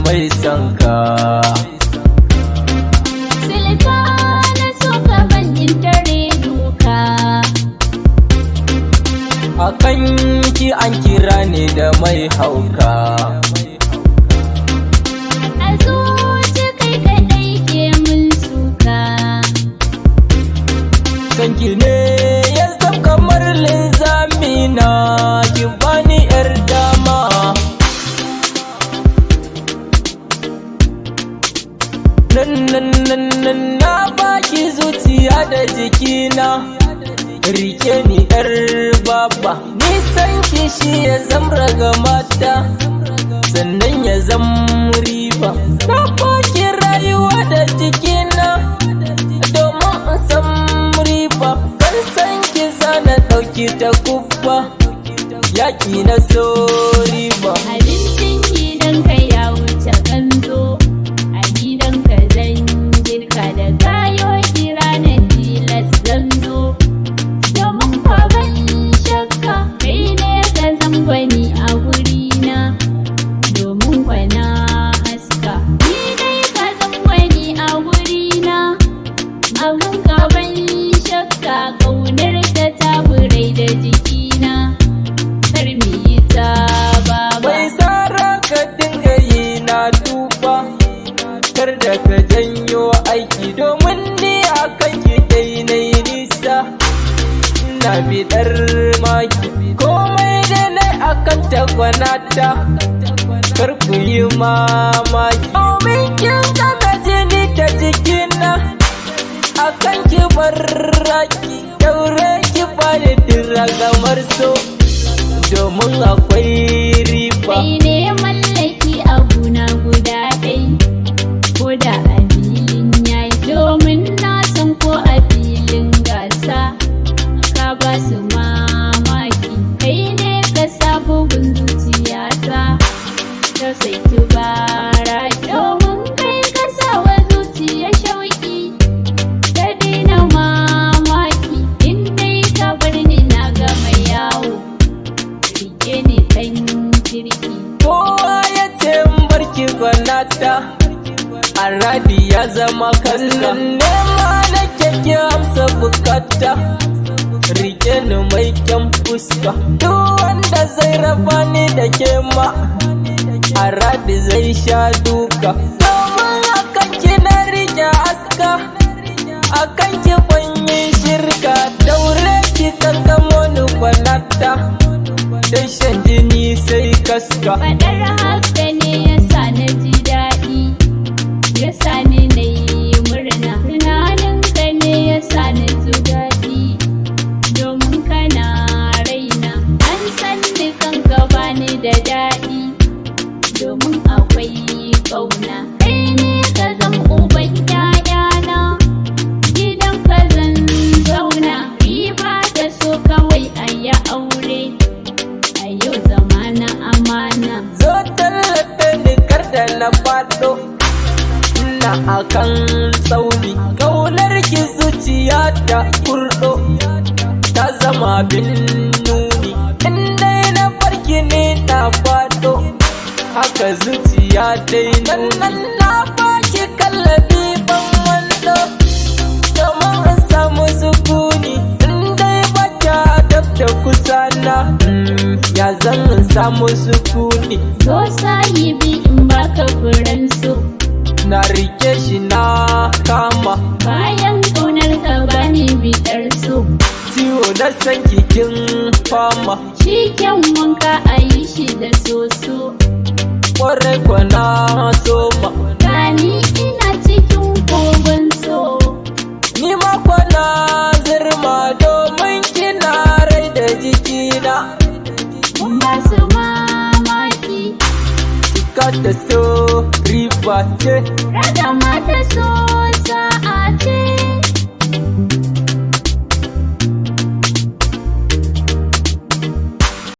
mai sanka. Silka na so ka ban in tare duka. Akan ki an kira ni da mai hauka. A zuci kai kaɗai ke mun suka. Sanki ne ya zam kamar linzami na, ki bani yar dama. Nan na baki zuciya da jikina, rike ni yar baba. Nisan ki shi ya zam raga mata, sannan ya zam riba. Na baki rayuwa da jikina, domin in san riba. Kan san ki zana ɗauki ta kubba, yaƙi na so riba. Abincin gidanka ya wuce kanzo, a gidanka zan girka da kayo kira na tilas zan zo. Domin kwa ban shakka kai ne ka zan gwani a wurina, domin kwa na haska. Ni dai ka zan gwani a wurina, abun ka ban shakka ƙaunar ka ta burai da jikina. Kar mu yi ta baba. Mai tsara ka dinga yi na duba, kar da ka janyo aiki, domin ni a kan ki dai na yi nisa. Ina bidar maki komai da na akan tagwanata, kar ku yi mamaki. Domin kin gama jini ta jikina, akan ki barraki, daure ki bani diragamar so, domin akwai riba. Kai ne mallaki abuna guda ɗai, ko da a filin yayi, domin na san ko a filin gasa ka ba su mamaki. Kai ne ka sa bugun zuciyata ta saiki bara, domin kai ka sa wa zuciya shauki ta daina mamaki. In dai ka bar ni na gama yawo, rike ni ɗan kirki. Kowa ya ce in barki gwanata, aradi ya zama kaska. Nema na ki amsa bukata, rike ni mai kyan fuska. Duk wanda zai raba ni da ke ma, aradi zai sha duka. Domin akan ki na rike aska, akan ki banyi shirka. Daure ki kankamo ni gwanata, dan shan jini sai kaska. Faɗar haka ne ya sa na ji daɗi, ya sa ni na yi murna. Tunaninka ne ya sa na ji daɗi, domin kana raina. An san ni kanka bani da daɗi, domin akwai ƙauna. Kai ne ka zan uban ƴaƴana, gidan ka zan zauna. Riba ta so kawai a yi aure, a yau zama na amana. Zo tallafe ni kar da na faɗo, ina akan tsauni. Kaunar ki zuciya ta kurɗo, ta zama bin nuni. In dai na farki ne na faɗo, haka zuciya dai nan na baki kallabi ban wando, domin in samu sukuni. In dai baka dab da kusa na, ya zan samu sukuni. So sahibi in baka furen so, Na rike shi na kama, bayan ƙaunar ka bani bitar so. ciwo na san kikin fama. Shi kyan wanka a yi shi da soso, Kwarai kwana soma, gani ina cikin kogon so. ni ma kwana zirma, domin kina rai da jikina. Masu mamaki, Ka ta so riba ce, rada mata so sa'a ce.